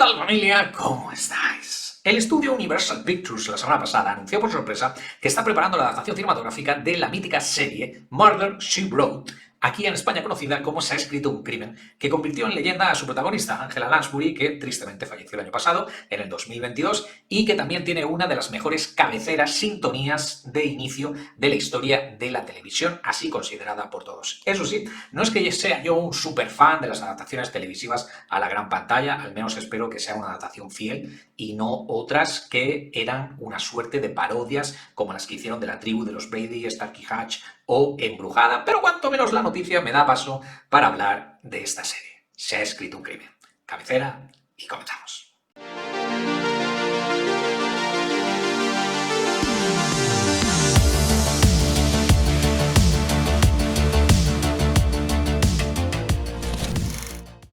tal, familia? ¿Cómo estáis? El estudio Universal Pictures la semana pasada anunció por sorpresa que está preparando la adaptación cinematográfica de la mítica serie Murder, She Wrote, aquí en España conocida como Se ha escrito un crimen, que convirtió en leyenda a su protagonista, Angela Lansbury, que tristemente falleció el año pasado, en el 2022, y que también tiene una de las mejores cabeceras, sintonías de inicio de la historia de la televisión, así considerada por todos. Eso sí, no es que sea yo un super fan de las adaptaciones televisivas a la gran pantalla, al menos espero que sea una adaptación fiel y no otras que eran una suerte de parodias como las que hicieron de La tribu de los Brady, Starkey Hatch o Embrujada, pero cuanto menos la noticia me da paso para hablar de esta serie. Se ha escrito un crimen. Cabecera y comenzamos.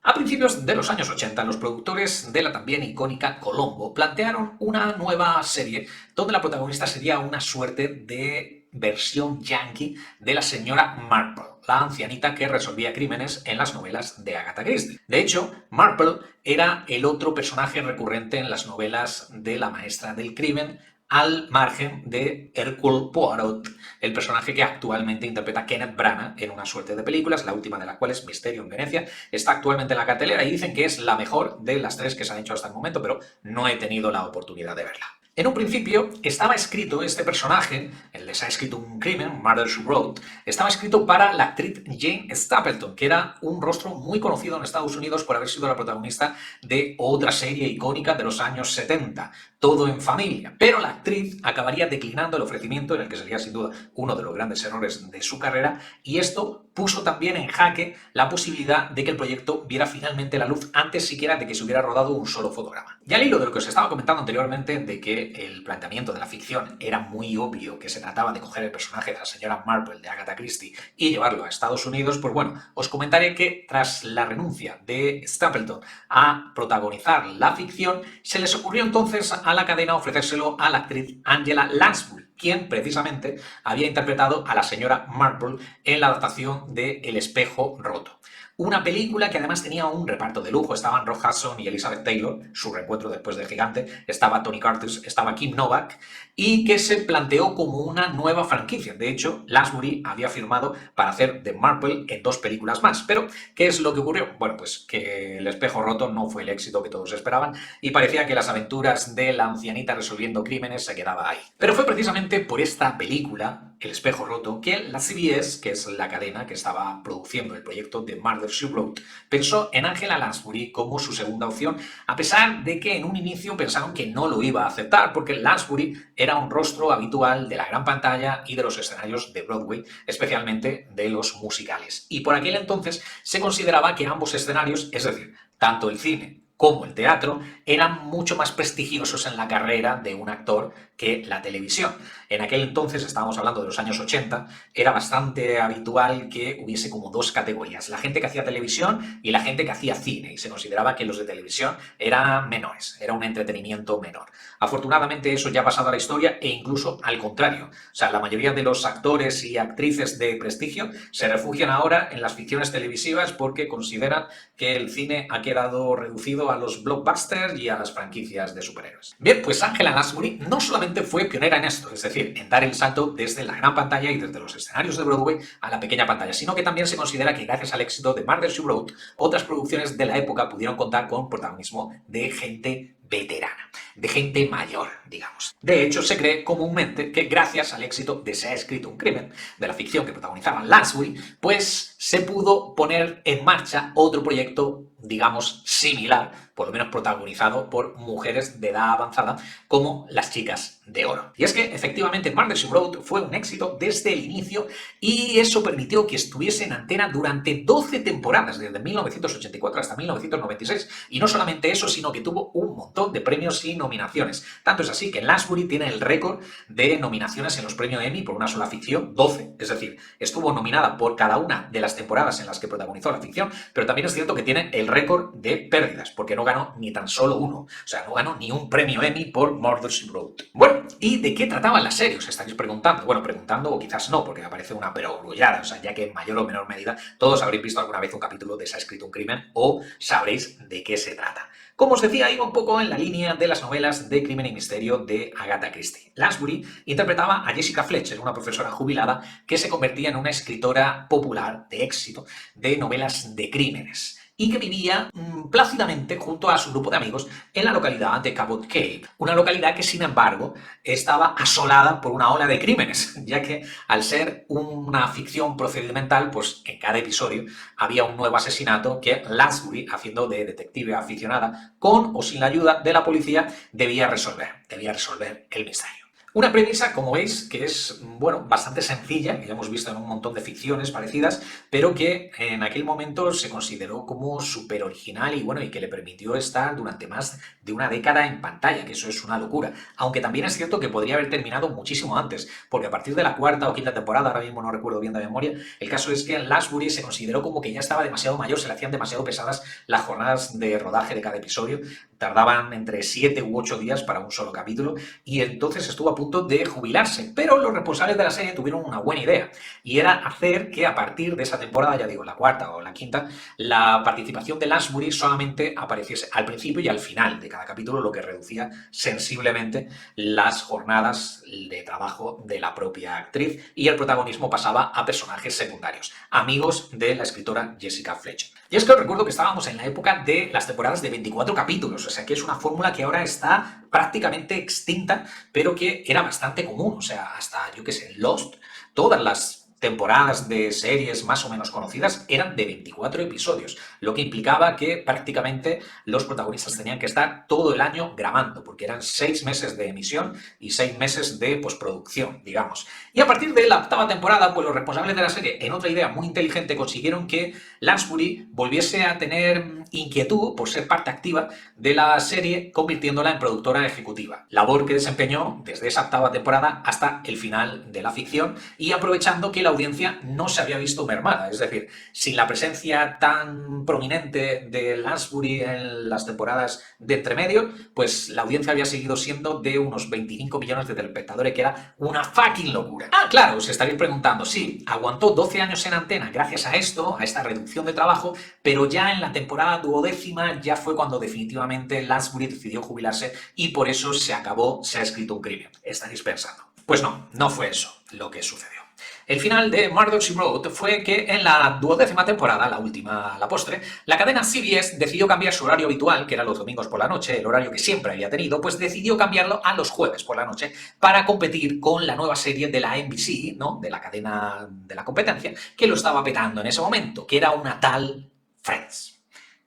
A principios de los años 80, los productores de la también icónica Colombo plantearon una nueva serie donde la protagonista sería una suerte de versión yankee de la señora Marple, la ancianita que resolvía crímenes en las novelas de Agatha Christie. De hecho, Marple era el otro personaje recurrente en las novelas de la maestra del crimen, al margen de Hercule Poirot, el personaje que actualmente interpreta Kenneth Branagh en una suerte de películas, la última de las cuales, Misterio en Venecia, está actualmente en la cartelera y dicen que es la mejor de las tres que se han hecho hasta el momento, pero no he tenido la oportunidad de verla. En un principio estaba escrito este personaje, el de Se ha escrito un crimen, Murder, She Wrote, estaba escrito para la actriz Jane Stapleton, que era un rostro muy conocido en Estados Unidos por haber sido la protagonista de otra serie icónica de los años 70, Todo en Familia. Pero la actriz acabaría declinando el ofrecimiento, en el que sería sin duda uno de los grandes errores de su carrera, y esto puso también en jaque la posibilidad de que el proyecto viera finalmente la luz antes siquiera de que se hubiera rodado un solo fotograma. Y al hilo de lo que os estaba comentando anteriormente, de que el planteamiento de la ficción era muy obvio, que se trataba de coger el personaje de la señora Marple de Agatha Christie y llevarlo a Estados Unidos, pues bueno, os comentaré que tras la renuncia de Stapleton a protagonizar la ficción, se les ocurrió entonces a la cadena ofrecérselo a la actriz Angela Lansbury, quien precisamente había interpretado a la señora Marple en la adaptación de El espejo roto. Una película que además tenía un reparto de lujo. Estaban Rock Hudson y Elizabeth Taylor, su reencuentro después de Gigante, estaba Tony Curtis, estaba Kim Novak, y que se planteó como una nueva franquicia. De hecho, Lansbury había firmado para hacer de Marple en 2 películas más. Pero, ¿qué es lo que ocurrió? Bueno, pues que El espejo roto no fue el éxito que todos esperaban y parecía que las aventuras de la ancianita resolviendo crímenes se quedaba ahí. Pero fue precisamente por esta película, El espejo roto, que la CBS, que es la cadena que estaba produciendo el proyecto de Murder, She Wrote, pensó en Angela Lansbury como su segunda opción, a pesar de que en un inicio pensaron que no lo iba a aceptar, porque Lansbury era un rostro habitual de la gran pantalla y de los escenarios de Broadway, especialmente de los musicales. Y por aquel entonces se consideraba que ambos escenarios, es decir, tanto el cine como el teatro, eran mucho más prestigiosos en la carrera de un actor que la televisión. En aquel entonces, estábamos hablando de los años 80, era bastante habitual que hubiese como 2 categorías, la gente que hacía televisión y la gente que hacía cine, y se consideraba que los de televisión eran menores, era un entretenimiento menor. Afortunadamente eso ya ha pasado a la historia e incluso al contrario. O sea, la mayoría de los actores y actrices de prestigio se refugian ahora en las ficciones televisivas porque consideran que el cine ha quedado reducido a los blockbusters y a las franquicias de superhéroes. Bien, pues Angela Lansbury no solamente fue pionera en esto, es decir, en dar el salto desde la gran pantalla y desde los escenarios de Broadway a la pequeña pantalla, sino que también se considera que gracias al éxito de Murder, She Wrote, otras producciones de la época pudieron contar con protagonismo de gente veterana, de gente mayor, digamos. De hecho, se cree comúnmente que gracias al éxito de Se ha escrito un crimen, de la ficción que protagonizaba Lansbury, pues se pudo poner en marcha otro proyecto, digamos, similar, por lo menos protagonizado por mujeres de edad avanzada, como Las chicas de oro. Y es que, efectivamente, Murder, She Wrote fue un éxito desde el inicio y eso permitió que estuviese en antena durante 12 temporadas, desde 1984 hasta 1996. Y no solamente eso, sino que tuvo un montón de premios y nominaciones. Tanto es así que Lansbury tiene el récord de nominaciones en los premios Emmy por una sola ficción, 12. Es decir, estuvo nominada por cada una de las temporadas en las que protagonizó la ficción, pero también es cierto que tiene el récord de pérdidas, porque no ganó ni tan solo uno. O sea, no ganó ni un premio Emmy por Murder, She Wrote. Bueno, ¿y de qué trataba la serie? Os estaréis preguntando. Bueno, preguntando o quizás no, porque me parece una perogrullada. O sea, ya que en mayor o menor medida todos habréis visto alguna vez un capítulo de Se ha escrito un crimen o sabréis de qué se trata. Como os decía, iba un poco en la línea de las novelas de crimen y misterio de Agatha Christie. Lansbury interpretaba a Jessica Fletcher, una profesora jubilada que se convertía en una escritora popular de éxito de novelas de crímenes y que vivía plácidamente junto a su grupo de amigos en la localidad de Cabot Cave, una localidad que sin embargo estaba asolada por una ola de crímenes, ya que al ser una ficción procedimental, pues en cada episodio había un nuevo asesinato que Lansbury, haciendo de detective aficionada, con o sin la ayuda de la policía, debía resolver el misterio. Una premisa, como veis, que es, bueno, bastante sencilla, que ya hemos visto en un montón de ficciones parecidas, pero que en aquel momento se consideró como súper original y, bueno, y que le permitió estar durante más de una década en pantalla, que eso es una locura. Aunque también es cierto que podría haber terminado muchísimo antes, porque a partir de la cuarta o quinta temporada, ahora mismo no recuerdo bien de memoria, el caso es que Lansbury se consideró como que ya estaba demasiado mayor, se le hacían demasiado pesadas las jornadas de rodaje de cada episodio, tardaban entre 7 u 8 días para un solo capítulo, y entonces estuvo a punto de jubilarse, pero los responsables de la serie tuvieron una buena idea, y era hacer que a partir de esa temporada, ya digo, la cuarta o la quinta, la participación de Lansbury solamente apareciese al principio y al final de cada capítulo, lo que reducía sensiblemente las jornadas de trabajo de la propia actriz, y el protagonismo pasaba a personajes secundarios, amigos de la escritora Jessica Fletcher. Y es que os recuerdo que estábamos en la época de las temporadas de 24 capítulos, o sea que es una fórmula que ahora está prácticamente extinta, pero que era bastante común, o sea, hasta, yo qué sé, Lost, todas las temporadas de series más o menos conocidas eran de 24 episodios, lo que implicaba que prácticamente los protagonistas tenían que estar todo el año grabando, porque eran 6 meses de emisión y 6 meses de postproducción, digamos. Y a partir de la octava temporada, pues los responsables de la serie, en otra idea muy inteligente, consiguieron que Lansbury volviese a tener inquietud por ser parte activa de la serie, convirtiéndola en productora ejecutiva, labor que desempeñó desde esa octava temporada hasta el final de la ficción, y aprovechando que la audiencia no se había visto mermada, es decir, sin la presencia tan prominente de Lansbury en las temporadas de entremedio, pues la audiencia había seguido siendo de unos 25 millones de telespectadores, que era una fucking locura. Ah, claro, os estaréis preguntando, sí, aguantó 12 años en antena gracias a esto, a esta reducción de trabajo, pero ya en la temporada duodécima ya fue cuando definitivamente Lansbury decidió jubilarse y por eso se acabó Se ha escrito un crimen. Estaréis pensando. Pues no, no fue eso lo que sucedió. El final de Murder, She Wrote fue que en la 12ª temporada, la última, la postre, la cadena CBS decidió cambiar su horario habitual, que era los domingos por la noche, el horario que siempre había tenido, pues decidió cambiarlo a los jueves por la noche para competir con la nueva serie de la NBC, ¿no?, de la cadena de la competencia, que lo estaba petando en ese momento, que era una tal Friends.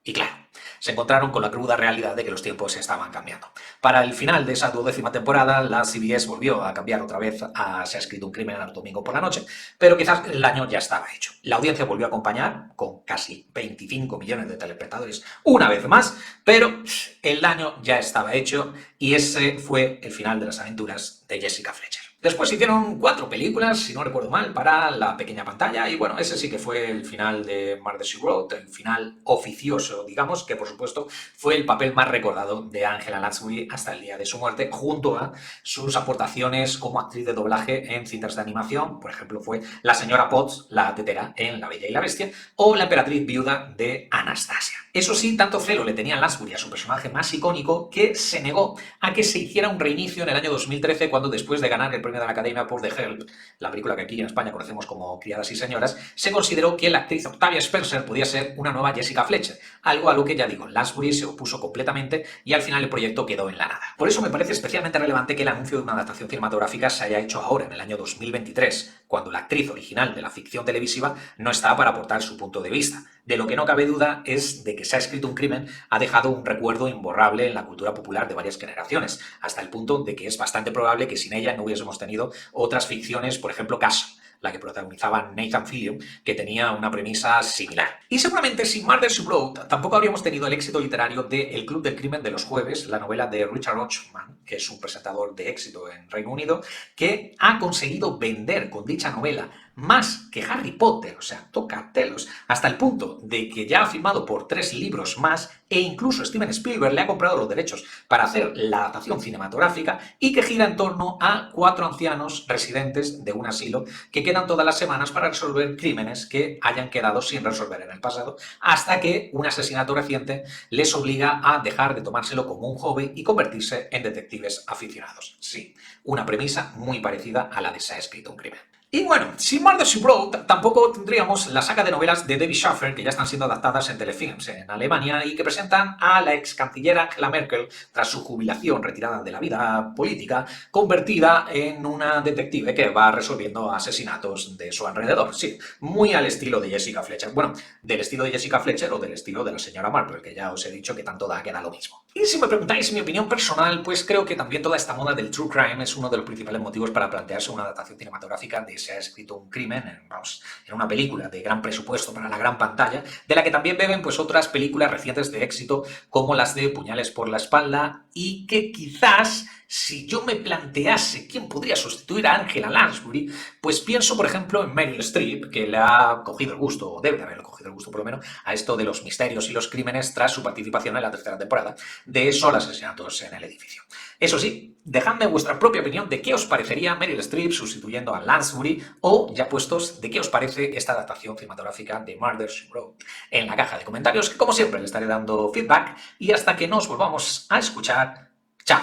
Y claro, se encontraron con la cruda realidad de que los tiempos se estaban cambiando. Para el final de esa 12ª temporada, la CBS volvió a cambiar otra vez a Se ha escrito un crimen al domingo por la noche, pero quizás el daño ya estaba hecho. La audiencia volvió a acompañar, con casi 25 millones de telespectadores una vez más, pero el daño ya estaba hecho y ese fue el final de las aventuras de Jessica Fletcher. Después hicieron 4 películas, si no recuerdo mal, para la pequeña pantalla, y bueno, ese sí que fue el final de Murder, She Wrote, el final oficioso, digamos, que por supuesto fue el papel más recordado de Angela Lansbury hasta el día de su muerte, junto a sus aportaciones como actriz de doblaje en cintas de animación. Por ejemplo, fue la señora Potts, la tetera, en La Bella y la Bestia, o la emperatriz viuda de Anastasia. Eso sí, tanto celo le tenía Lansbury a su personaje más icónico que se negó a que se hiciera un reinicio en el año 2013, cuando después de ganar el premio de la Academia por The Help, la película que aquí en España conocemos como Criadas y Señoras, se consideró que la actriz Octavia Spencer podía ser una nueva Jessica Fletcher, algo a lo que, ya digo, Lansbury se opuso completamente y al final el proyecto quedó en la nada. Por eso me parece especialmente relevante que el anuncio de una adaptación cinematográfica se haya hecho ahora, en el año 2023, cuando la actriz original de la ficción televisiva no está para aportar su punto de vista. De lo que no cabe duda es de que Se ha escrito un crimen ha dejado un recuerdo imborrable en la cultura popular de varias generaciones, hasta el punto de que es bastante probable que sin ella no hubiésemos tenido otras ficciones, por ejemplo Castle, la que protagonizaba Nathan Fillion, que tenía una premisa similar. Y seguramente sin Murder, She Wrote tampoco habríamos tenido el éxito literario de El Club del Crimen de los Jueves, la novela de Richard Ochman, que es un presentador de éxito en Reino Unido, que ha conseguido vender con dicha novela más que Harry Potter, o sea, toca telos, hasta el punto de que ya ha firmado por 3 libros más e incluso Steven Spielberg le ha comprado los derechos para hacer la adaptación cinematográfica y que gira en torno a 4 ancianos residentes de un asilo que quedan todas las semanas para resolver crímenes que hayan quedado sin resolver en el pasado, hasta que un asesinato reciente les obliga a dejar de tomárselo como un hobby y convertirse en detectives aficionados. Sí, una premisa muy parecida a la de Se ha escrito un crimen. Y bueno, sin Murder, She Wrote, tampoco tendríamos la saga de novelas de Debbie Schaffer, que ya están siendo adaptadas en telefilms en Alemania y que presentan a la ex canciller Angela Merkel tras su jubilación retirada de la vida política, convertida en una detective que va resolviendo asesinatos de su alrededor. Sí, muy al estilo de Jessica Fletcher. Bueno, del estilo de Jessica Fletcher o del estilo de la señora Marple, que ya os he dicho que tanto da que da lo mismo. Y si me preguntáis mi opinión personal, pues creo que también toda esta moda del true crime es uno de los principales motivos para plantearse una adaptación cinematográfica de Se ha escrito un crimen, en una película de gran presupuesto para la gran pantalla, de la que también beben pues otras películas recientes de éxito como las de Puñales por la espalda y que quizás si yo me plantease quién podría sustituir a Angela Lansbury, pues pienso por ejemplo en Meryl Streep, que le ha cogido el gusto, o debe de haberle cogido el gusto por lo menos, a esto de los misterios y los crímenes tras su participación en la tercera temporada de Solo asesinatos en el edificio. Eso sí, dejadme vuestra propia opinión de qué os parecería Meryl Streep sustituyendo a Lansbury o, ya puestos, de qué os parece esta adaptación cinematográfica de Murder, She Wrote en la caja de comentarios, que como siempre le estaré dando feedback y hasta que nos volvamos a escuchar, chao.